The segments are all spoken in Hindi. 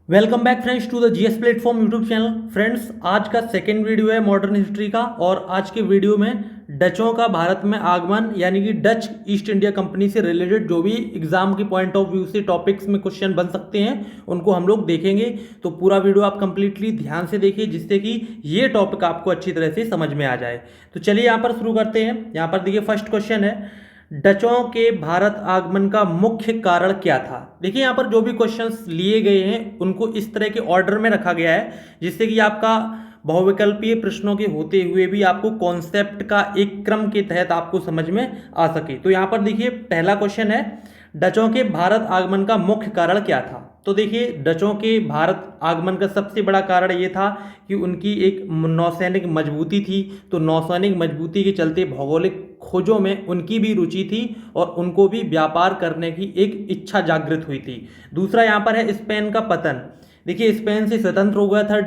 Welcome back friends to the GS platform YouTube channel. Friends, आज का सेकेंड वीडियो है मॉडर्न हिस्ट्री का और आज के वीडियो में डचों का भारत में आगमन यानी कि डच ईस्ट इंडिया कंपनी से रिलेटेड जो भी एग्जाम के पॉइंट ऑफ व्यू से टॉपिक्स में क्वेश्चन बन सकते हैं उनको हम लोग देखेंगे। तो पूरा वीडियो आप कंप्लीटली ध्यान से देखिए जिससे कि ये टॉपिक आपको अच्छी तरह से समझ में आ जाए। तो चलिए यहाँ पर शुरू करते हैं। यहाँ पर देखिए फर्स्ट क्वेश्चन है, डचों के भारत आगमन का मुख्य कारण क्या था। देखिए यहाँ पर जो भी क्वेश्चंस लिए गए हैं उनको इस तरह के ऑर्डर में रखा गया है जिससे कि आपका बहुविकल्पीय प्रश्नों के होते हुए भी आपको कॉन्सेप्ट का एक क्रम के तहत आपको समझ में आ सके। तो यहाँ पर देखिए पहला क्वेश्चन है, डचों के भारत आगमन का मुख्य कारण क्या था। तो देखिए डचों के भारत आगमन का सबसे बड़ा कारण ये था कि उनकी एक नौसैनिक मजबूती थी। तो नौसैनिक मजबूती के चलते भौगोलिक खोजों में उनकी भी रुचि थी और उनको भी व्यापार करने की एक इच्छा जागृत हुई थी। दूसरा यहाँ पर है स्पेन का पतन। देखिए स्पेन से स्वतंत्र हो गया था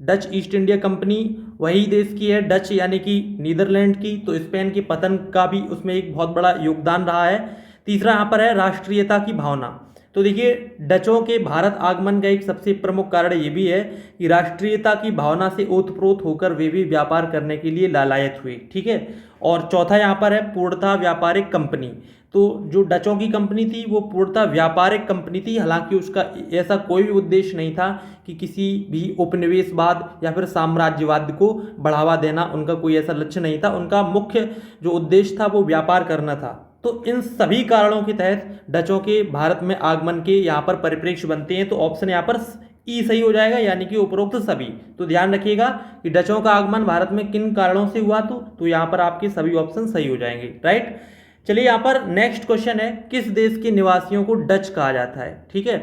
डच ईस्ट इंडिया कंपनी वही देश की है, डच यानी कि नीदरलैंड की। तो स्पेन के पतन का भी उसमें एक बहुत बड़ा योगदान रहा है। तीसरा यहाँ पर है राष्ट्रीयता की भावना। तो देखिए डचों के भारत आगमन का एक सबसे प्रमुख कारण ये भी है कि राष्ट्रीयता की भावना से ओतप्रोत होकर वे भी व्यापार करने के लिए लालायत हुए। ठीक है। और चौथा यहाँ पर है पूर्णतः व्यापारिक कंपनी। तो जो डचों की कंपनी थी वो पूर्णतः व्यापारिक कंपनी थी, हालांकि उसका ऐसा कोई भी उद्देश्य नहीं था कि किसी भी उपनिवेशवाद या फिर साम्राज्यवाद को बढ़ावा देना, उनका कोई ऐसा लक्ष्य नहीं था। उनका मुख्य जो उद्देश्य था वो व्यापार करना था। तो इन सभी कारणों के तहत डचों के भारत में आगमन के यहाँ पर परिप्रेक्ष्य बनते हैं। तो ऑप्शन यहाँ पर ई सही हो जाएगा, यानी कि उपरोक्त सभी। तो ध्यान रखिएगा कि डचों का आगमन भारत में किन कारणों से हुआ, तो यहाँ पर आपके सभी ऑप्शन सही हो जाएंगे। राइट। चलिए यहाँ पर नेक्स्ट क्वेश्चन है, किस देश के निवासियों को डच कहा जाता है। ठीक है।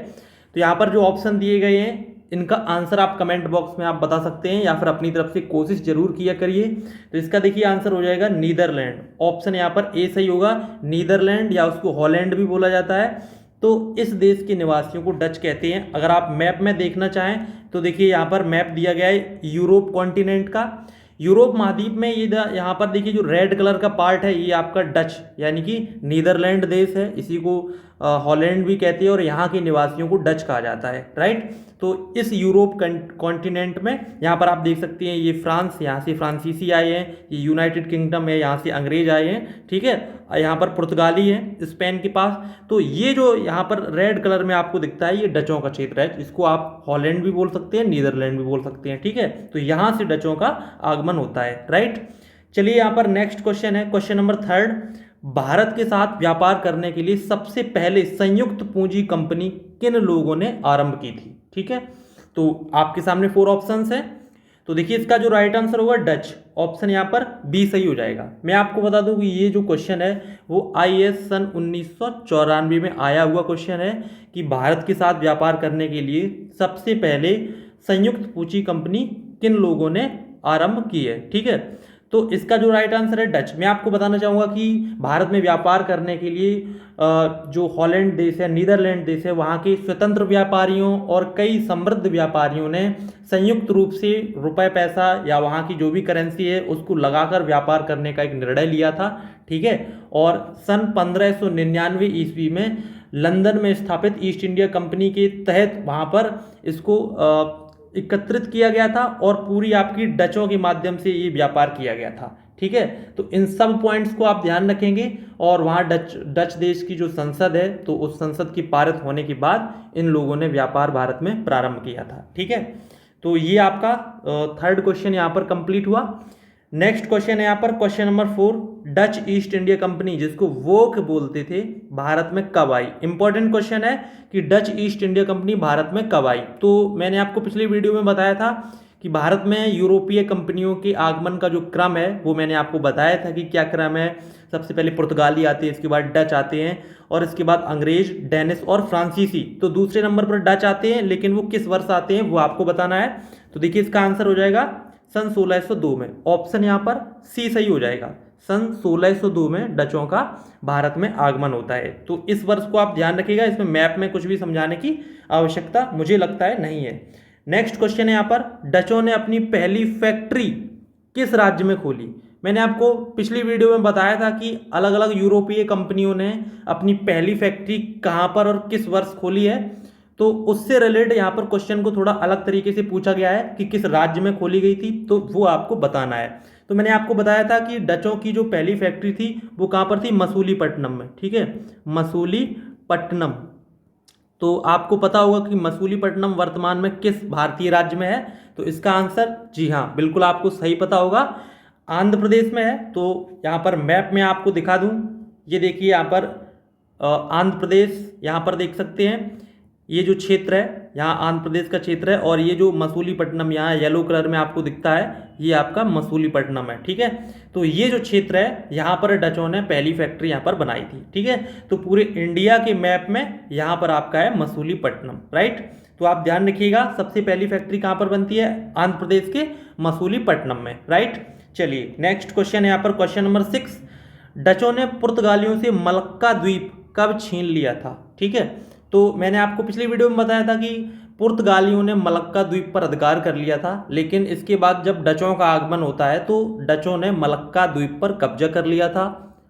तो यहाँ पर जो ऑप्शन दिए गए हैं इनका आंसर आप कमेंट बॉक्स में आप बता सकते हैं या फिर अपनी तरफ से कोशिश जरूर किया करिए। तो इसका देखिए आंसर हो जाएगा नीदरलैंड। ऑप्शन यहाँ पर ए सही होगा, नीदरलैंड या उसको हॉलैंड भी बोला जाता है। तो इस देश के निवासियों को डच कहते हैं। अगर आप मैप में देखना चाहें तो देखिए यहाँ पर मैप दिया गया है यूरोप कॉन्टिनेंट का। यूरोप महाद्वीप में ये यहाँ पर देखिए जो रेड कलर का पार्ट है ये आपका डच यानी कि नीदरलैंड देश है, इसी को हॉलैंड भी कहते हैं और यहाँ के निवासियों को डच कहा जाता है। राइट। तो इस यूरोप कॉन्टिनेंट में यहाँ पर आप देख सकते हैं ये फ्रांस, यहाँ से फ्रांसीसी आए हैं, ये यूनाइटेड किंगडम है, यहाँ से अंग्रेज आए हैं। ठीक है। यहाँ पर पुर्तगाली है स्पेन के पास। तो ये जो यहाँ पर रेड कलर में आपको दिखता है ये डचों का क्षेत्र है, इसको आप हॉलैंड भी बोल सकते हैं, नीदरलैंड भी बोल सकते हैं। ठीक है। तो यहाँ से डचों का आगमन होता है। राइट। चलिए यहाँ पर नेक्स्ट क्वेश्चन है, क्वेश्चन नंबर थर्ड, भारत के साथ व्यापार करने के लिए सबसे पहले संयुक्त पूंजी कंपनी किन लोगों ने आरंभ की थी। ठीक है। तो आपके सामने 4 ऑप्शंस हैं। तो देखिए इसका जो राइट आंसर होगा डच, ऑप्शन यहाँ पर बी सही हो जाएगा। मैं आपको बता दूं कि ये जो क्वेश्चन है वो आईएएस सन 1994 में आया हुआ क्वेश्चन है कि भारत के साथ व्यापार करने के लिए सबसे पहले संयुक्त पूंजी कंपनी किन लोगों ने आरंभ की है। ठीक है। तो इसका जो राइट आंसर है डच। मैं आपको बताना चाहूँगा कि भारत में व्यापार करने के लिए जो हॉलैंड देश है, नीदरलैंड देश है, वहाँ के स्वतंत्र व्यापारियों और कई समृद्ध व्यापारियों ने संयुक्त रूप से रुपए पैसा या वहाँ की जो भी करेंसी है उसको लगाकर व्यापार करने का एक निर्णय लिया था। ठीक है। और सन 1599 ईस्वी में लंदन में स्थापित ईस्ट इंडिया कंपनी के तहत वहाँ पर इसको एकत्रित किया गया था और पूरी आपकी डचों के माध्यम से ये व्यापार किया गया था। ठीक है। तो इन सब पॉइंट्स को आप ध्यान रखेंगे और वहाँ डच देश की जो संसद है तो उस संसद की पारित होने के बाद इन लोगों ने व्यापार भारत में प्रारंभ किया था। ठीक है। तो ये आपका थर्ड क्वेश्चन यहाँ पर कंप्लीट हुआ। नेक्स्ट क्वेश्चन है यहाँ पर question number 4, Dutch east India company जिसको वोक बोलते थे भारत में कब आई। इंपॉर्टेंट क्वेश्चन है कि Dutch east India company Bharat में कब आई। तो मैंने आपको पिछले वीडियो में बताया था कि भारत में यूरोपीय कंपनियों के आगमन का जो क्रम है वो मैंने आपको बताया था कि क्या क्रम है। सबसे पहले पुर्तगाली आते हैं, इसके बाद डच आते हैं और इसके बाद अंग्रेज, डेनिश और फ्रांसीसी। तो दूसरे नंबर पर डच आते हैं, लेकिन वो किस वर्ष आते हैं वो आपको बताना है। तो देखिए इसका आंसर हो जाएगा सन 1602 में। ऑप्शन यहाँ पर सी सही हो जाएगा। सन 1602 में डचों का भारत में आगमन होता है। तो इस वर्ष को आप ध्यान रखिएगा, इसमें मैप में कुछ भी समझाने की आवश्यकता मुझे लगता है नहीं है। नेक्स्ट क्वेश्चन है यहाँ पर, डचों ने अपनी पहली फैक्ट्री किस राज्य में खोली। मैंने आपको पिछली वीडियो में बताया था कि अलग अलग यूरोपीय कंपनियों ने अपनी पहली फैक्ट्री कहाँ पर और किस वर्ष खोली है। तो उससे रिलेटेड यहाँ पर क्वेश्चन को थोड़ा अलग तरीके से पूछा गया है कि किस राज्य में खोली गई थी, तो वो आपको बताना है। तो मैंने आपको बताया था कि डचों की जो पहली फैक्ट्री थी वो कहाँ पर थी, मसूलीपट्टनम में। ठीक है, मसूलीपट्टनम। तो आपको पता होगा कि मसूलीपट्टनम वर्तमान में किस भारतीय राज्य में है, तो इसका आंसर जी हाँ बिल्कुल आपको सही पता होगा, आंध्र प्रदेश में है। तो यहाँ पर मैप में आपको दिखा दूँ, ये देखिए यहाँ पर आंध्र प्रदेश, यहाँ पर देख सकते हैं ये जो क्षेत्र है, यहाँ आंध्र प्रदेश का क्षेत्र है, और ये जो मसूलीपट्टनम यहाँ येलो कलर में आपको दिखता है, ये आपका मसूलीपट्टनम है। ठीक है, तो ये जो क्षेत्र है यहाँ पर डचों ने पहली फैक्ट्री यहाँ पर बनाई थी। ठीक है, तो पूरे इंडिया के मैप में यहाँ पर आपका है मसूलीपट्टनम, राइट। तो आप ध्यान रखिएगा, सबसे पहली फैक्ट्री कहाँ पर बनती है, आंध्र प्रदेश के मसूलीपट्टनम में, राइट। चलिए नेक्स्ट क्वेश्चन है यहाँ पर, क्वेश्चन नंबर 6, डचों ने पुर्तगालियों से मलक्का द्वीप कब छीन लिया था। ठीक है, तो मैंने आपको पिछली वीडियो में बताया था कि पुर्तगालियों ने मलक्का द्वीप पर अधिकार कर लिया था, लेकिन इसके बाद जब डचों का आगमन होता है तो डचों ने मलक्का द्वीप पर कब्जा कर लिया था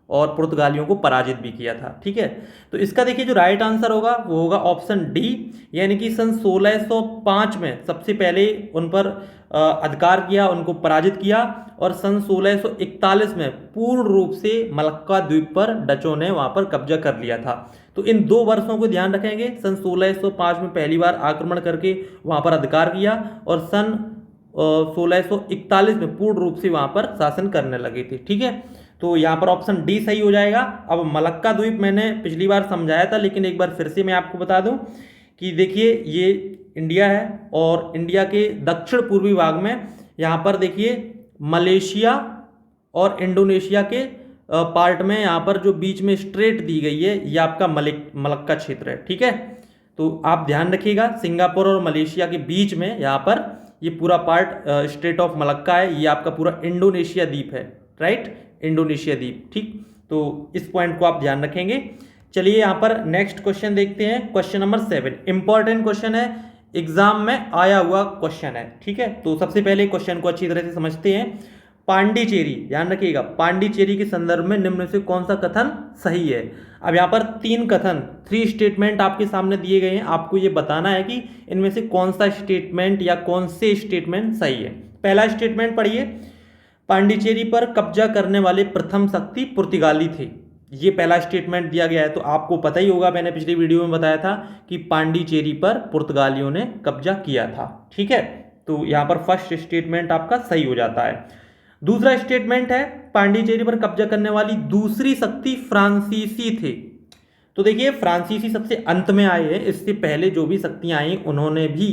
और पुर्तगालियों को पराजित भी किया था। ठीक है, तो इसका देखिए जो राइट आंसर होगा वो होगा ऑप्शन डी, यानी कि सन 1605 में सबसे पहले उन पर अधिकार किया, उनको पराजित किया, और सन 1641 में पूर्ण रूप से मलक्का द्वीप पर डचों ने वहां पर कब्जा कर लिया था। तो इन 2 वर्षों को ध्यान रखेंगे, सन 1605 में पहली बार आक्रमण करके वहां पर अधिकार किया, और सन 1641 में पूर्ण रूप से वहां पर शासन करने लगे थे। ठीक है, तो यहाँ पर ऑप्शन डी सही हो जाएगा। अब मलक्का द्वीप मैंने पिछली बार समझाया था, लेकिन एक बार फिर से मैं आपको बता दूं कि देखिए ये इंडिया है, और इंडिया के दक्षिण पूर्वी भाग में यहाँ पर देखिए मलेशिया और इंडोनेशिया के पार्ट में यहाँ पर जो बीच में स्ट्रेट दी गई है, ये आपका मलक्का क्षेत्र है। ठीक है, तो आप ध्यान रखिएगा, सिंगापुर और मलेशिया के बीच में यहाँ पर ये पूरा पार्ट स्ट्रेट ऑफ मलक्का है, ये आपका पूरा इंडोनेशिया द्वीप है, राइट, इंडोनेशिया द्वीप। ठीक, तो इस पॉइंट को आप ध्यान रखेंगे। चलिए यहाँ पर नेक्स्ट क्वेश्चन देखते हैं, क्वेश्चन नंबर 7, इंपॉर्टेंट क्वेश्चन है, एग्जाम में आया हुआ क्वेश्चन है। ठीक है, तो सबसे पहले क्वेश्चन को अच्छी तरह से समझते हैं। पांडिचेरी, ध्यान रखिएगा, पांडिचेरी के संदर्भ में निम्न में से कौन सा कथन सही है। अब यहाँ पर 3 कथन, 3 स्टेटमेंट आपके सामने दिए गए हैं, आपको ये बताना है कि इनमें से कौन सा स्टेटमेंट या कौन से स्टेटमेंट सही है। पहला स्टेटमेंट पढ़िए, पांडिचेरी पर कब्जा करने वाले प्रथम शक्ति पुर्तगाली थे, ये पहला स्टेटमेंट दिया गया है। तो आपको पता ही होगा, मैंने पिछली वीडियो में बताया था कि पांडिचेरी पर पुर्तगालियों ने कब्जा किया था। ठीक है, तो यहाँ पर फर्स्ट स्टेटमेंट आपका सही हो जाता है। दूसरा स्टेटमेंट है, पांडिचेरी पर कब्जा करने वाली दूसरी शक्ति फ्रांसीसी थे। तो देखिए फ्रांसीसी सबसे अंत में आए हैं, इससे पहले जो भी शक्तियां आई उन्होंने भी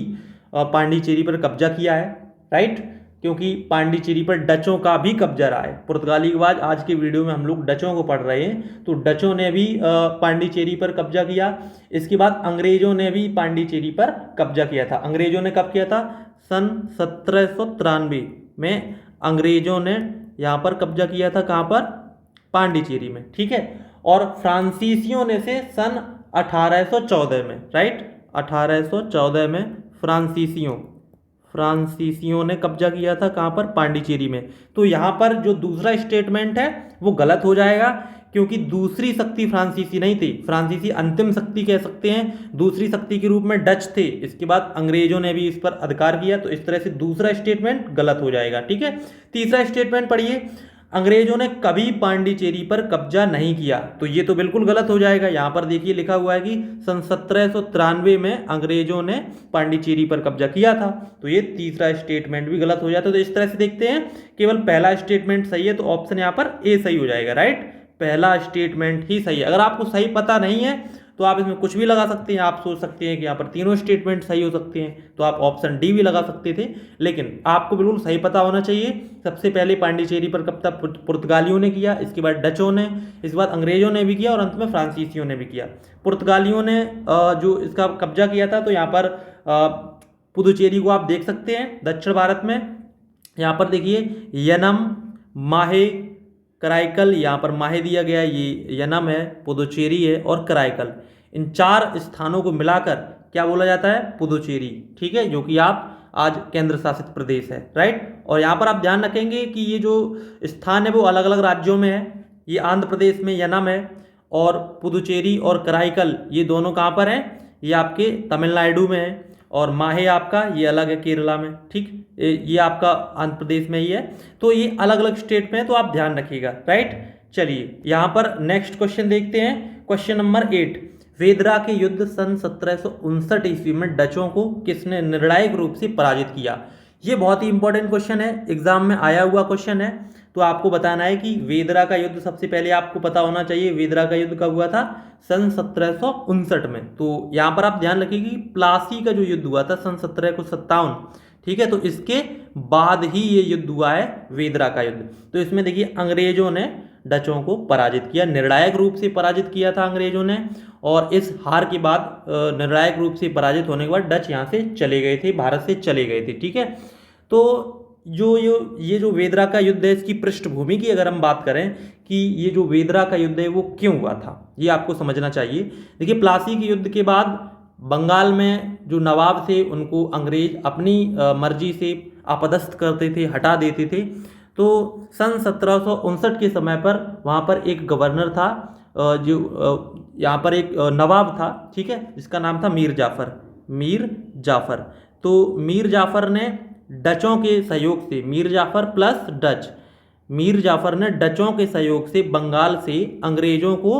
पांडिचेरी पर कब्जा किया है, राइट, क्योंकि पांडिचेरी पर डचों का भी कब्जा रहा है। पुर्तगाली के बाद आज के वीडियो में हम लोग डचों को पढ़ रहे हैं, तो डचों ने भी पांडिचेरी पर कब्जा किया। इसके बाद अंग्रेजों ने भी पांडिचेरी पर कब्जा किया था। अंग्रेजों ने कब किया था, सन 1793 में अंग्रेजों ने यहाँ पर कब्जा किया था, कहाँ पर, पांडिचेरी में। ठीक है, और फ्रांसीसियों ने से सन 1814 में, राइट, 1814 में फ्रांसीसियों ने कब्जा किया था, कहाँ पर, पांडिचेरी में। तो यहाँ पर जो दूसरा स्टेटमेंट है वो गलत हो जाएगा, क्योंकि दूसरी शक्ति फ्रांसीसी नहीं थी, फ्रांसीसी अंतिम शक्ति कह सकते हैं, दूसरी शक्ति के रूप में डच थे। इसके बाद अंग्रेजों ने भी इस पर अधिकार किया, तो इस तरह से दूसरा स्टेटमेंट गलत हो जाएगा। ठीक है, तीसरा स्टेटमेंट पढ़िए, अंग्रेजों ने कभी पांडिचेरी पर कब्जा नहीं किया, तो ये तो बिल्कुल गलत हो जाएगा। यहाँ पर देखिए लिखा हुआ है कि सन 1793 में अंग्रेजों ने पांडिचेरी पर कब्जा किया था, तो ये तीसरा स्टेटमेंट भी गलत हो जाता है। तो इस तरह से देखते हैं, केवल पहला स्टेटमेंट सही है, तो ऑप्शन यहाँ पर ए सही हो जाएगा, राइट, पहला स्टेटमेंट ही सही है। अगर आपको सही पता नहीं है तो आप इसमें कुछ भी लगा सकते हैं, आप सोच सकते हैं कि यहाँ पर तीनों स्टेटमेंट सही हो सकते हैं, तो आप ऑप्शन डी भी लगा सकते थे, लेकिन आपको बिल्कुल सही पता होना चाहिए। सबसे पहले पांडिचेरी पर कब्जा पुर्तगालियों ने किया, इसके बाद डचों ने, इसके बाद अंग्रेजों ने भी किया, और अंत में फ्रांसीसियों ने भी किया। पुर्तगालियों ने जो इसका कब्जा किया था, तो यहाँ पर पुदुचेरी को आप देख सकते हैं दक्षिण भारत में। यहाँ पर देखिए यनम, माहे, कराईकल, यहाँ पर माहे दिया गया, ये यनम है, पुदुचेरी है और कराईकल, इन 4 स्थानों को मिलाकर क्या बोला जाता है, पुदुचेरी। ठीक है, जो कि आप आज केंद्र शासित प्रदेश है, राइट। और यहाँ पर आप ध्यान रखेंगे कि ये जो स्थान है वो अलग अलग राज्यों में है। ये आंध्र प्रदेश में यनम है, और पुदुचेरी और कराईकल ये दोनों कहाँ पर हैं, ये आपके तमिलनाडु में है, और माहे आपका ये अलग है केरला में, ठीक, ये आपका आंध्र प्रदेश में ही है। तो ये अलग अलग स्टेट में है, तो आप ध्यान रखिएगा, राइट। चलिए यहाँ पर नेक्स्ट क्वेश्चन देखते हैं, क्वेश्चन नंबर 8। वेदरा के युद्ध सन 1759 ईस्वी में डचों को किसने निर्णायक रूप से पराजित किया? ये बहुत ही इंपॉर्टेंट क्वेश्चन है, एग्जाम में आया हुआ क्वेश्चन है। तो आपको बताना है कि वेदरा का युद्ध, सबसे पहले आपको पता होना चाहिए वेदरा का युद्ध कब हुआ था, सन 1759 में। तो यहाँ पर आप ध्यान रखिए कि प्लासी का जो युद्ध हुआ था सन 1757, ठीक है, तो इसके बाद ही ये युद्ध हुआ है वेदरा का युद्ध। तो इसमें देखिए अंग्रेजों ने डचों को पराजित किया, निर्णायक रूप से पराजित किया था अंग्रेजों ने, और इस हार के बाद निर्णायक रूप से पराजित होने के बाद डच यहाँ से चले गए थे, भारत से चले गए थे, ठीक है। तो ये जो वेदरा का युद्ध है, इसकी पृष्ठभूमि की अगर हम बात करें कि ये जो वेदरा का युद्ध है वो क्यों हुआ था, ये आपको समझना चाहिए। देखिए प्लासी के युद्ध के बाद बंगाल में जो नवाब थे उनको अंग्रेज अपनी मर्जी से अपदस्थ करते थे, हटा देते थे। तो सन 1759 के समय पर वहाँ पर एक गवर्नर था, जो यहाँ पर एक नवाब था, ठीक है, जिसका नाम था मीर जाफ़र। तो मीर जाफ़र ने डचों के सहयोग से, मीर जाफ़र प्लस डच, मीर जाफ़र ने डचों के सहयोग से बंगाल से अंग्रेजों को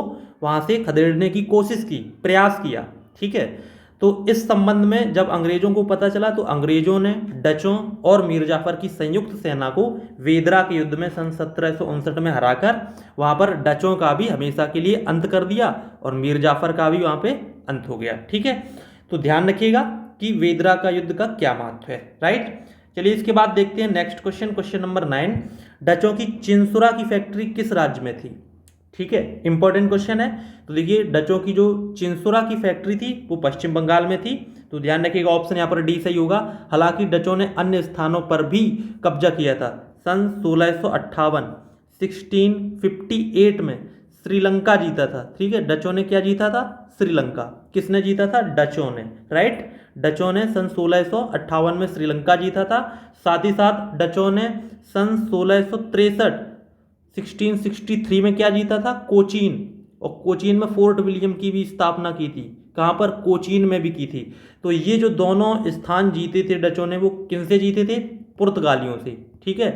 वहाँ से खदेड़ने की कोशिश की, प्रयास किया, ठीक है। तो इस संबंध में जब अंग्रेजों को पता चला तो अंग्रेजों ने डचों और मीर जाफ़र की संयुक्त सेना को वेदरा के युद्ध में सन 1759 में हराकर वहाँ पर डचों का भी हमेशा के लिए अंत कर दिया और मीर जाफ़र का भी वहाँ पे अंत हो गया, ठीक है। तो ध्यान रखिएगा कि वेदरा का युद्ध का क्या महत्व है, राइट। चलिए इसके बाद देखते हैं नेक्स्ट क्वेश्चन, क्वेश्चन नंबर 9। डचों की चिंसुरा की फैक्ट्री किस राज्य में थी? ठीक है, इंपॉर्टेंट क्वेश्चन है। तो देखिए डचों की जो चिंसुरा की फैक्ट्री थी वो पश्चिम बंगाल में थी। तो ध्यान रखिएगा ऑप्शन यहाँ पर डी सही होगा। हालांकि डचों ने अन्य स्थानों पर भी कब्जा किया था। सन 1658 1658 में श्रीलंका जीता था, ठीक है। डचों ने क्या जीता था? श्रीलंका। किसने जीता था? डचों ने, राइट। डचों ने सन 1658 में श्रीलंका जीता था। साथ ही साथ डचों ने सन 1663 में क्या जीता था? कोचीन। और कोचीन में फोर्ट विलियम की भी स्थापना की थी। कहाँ पर? कोचीन में भी की थी। तो ये जो दोनों स्थान जीते थे डचों ने, वो किनसे जीते थे? पुर्तगालियों से, ठीक है,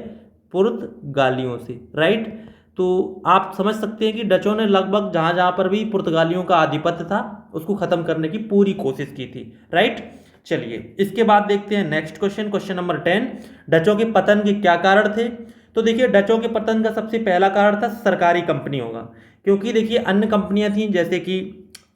पुर्तगालियों से, राइट। तो आप समझ सकते हैं कि डचों ने लगभग जहाँ जहाँ पर भी पुर्तगालियों का आधिपत्य था उसको खत्म करने की पूरी कोशिश की थी, राइट। चलिए इसके बाद देखते हैं नेक्स्ट क्वेश्चन, क्वेश्चन नंबर 10। डचों के पतन के क्या कारण थे? तो देखिए डचों के पतन का सबसे पहला कारण था सरकारी कंपनी होगा। क्योंकि देखिए अन्य कंपनियां थीं, जैसे कि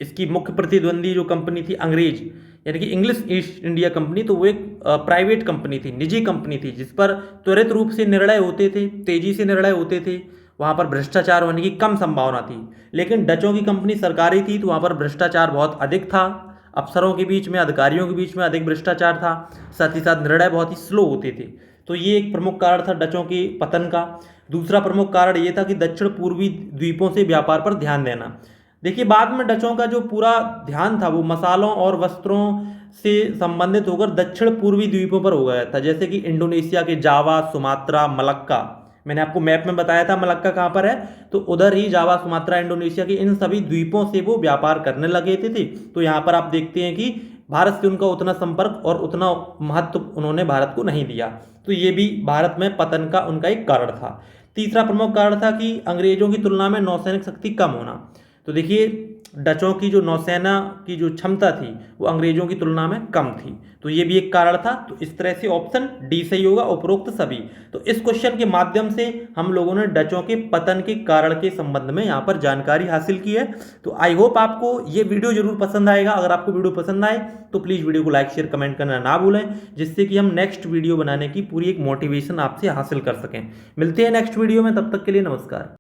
इसकी मुख्य प्रतिद्वंदी जो कंपनी थी अंग्रेज, यानी कि इंग्लिश ईस्ट इंडिया कंपनी, तो वो एक प्राइवेट कंपनी थी, निजी कंपनी थी, जिस पर त्वरित रूप से निर्णय होते थे, तेजी से निर्णय होते थे। वहाँ पर भ्रष्टाचार होने की कम संभावना थी। लेकिन डचों की कंपनी सरकारी थी तो वहाँ पर भ्रष्टाचार बहुत अधिक था। अफसरों के बीच में, अधिकारियों के बीच में अधिक भ्रष्टाचार था। साथ ही साथ निर्णय बहुत ही स्लो होते थे। तो ये एक प्रमुख कारण था डचों के पतन का। दूसरा प्रमुख कारण ये था कि दक्षिण पूर्वी द्वीपों से व्यापार पर ध्यान देना। देखिए बाद में डचों का जो पूरा ध्यान था वो मसालों और वस्त्रों से संबंधित होकर दक्षिण पूर्वी द्वीपों पर हो गया था, जैसे कि इंडोनेशिया के जावा, सुमात्रा, मलक्का। मैंने आपको मैप में बताया था मलक्का कहाँ पर है, तो उधर ही जावा, सुमात्रा, इंडोनेशिया के इन सभी द्वीपों से वो व्यापार करने लगे थे। तो यहाँ पर आप देखते हैं कि भारत से उनका उतना संपर्क और उतना महत्व उन्होंने भारत को नहीं दिया। तो ये भी भारत में पतन का उनका एक कारण था। तीसरा प्रमुख कारण था कि अंग्रेजों की तुलना में नौसैनिक शक्ति कम होना। तो देखिए डचों की जो नौसेना की जो क्षमता थी वो अंग्रेजों की तुलना में कम थी। तो ये भी एक कारण था। तो इस तरह से ऑप्शन डी सही होगा, उपरोक्त सभी। तो इस क्वेश्चन के माध्यम से हम लोगों ने डचों के पतन के कारण के संबंध में यहाँ पर जानकारी हासिल की है। तो आई होप आपको ये वीडियो जरूर पसंद आएगा। अगर आपको वीडियो पसंद आए तो प्लीज़ वीडियो को लाइक, शेयर, कमेंट करना ना भूलें, जिससे कि हम नेक्स्ट वीडियो बनाने की पूरी एक मोटिवेशन आपसे हासिल कर सकें। मिलते हैं नेक्स्ट वीडियो में, तब तक के लिए नमस्कार।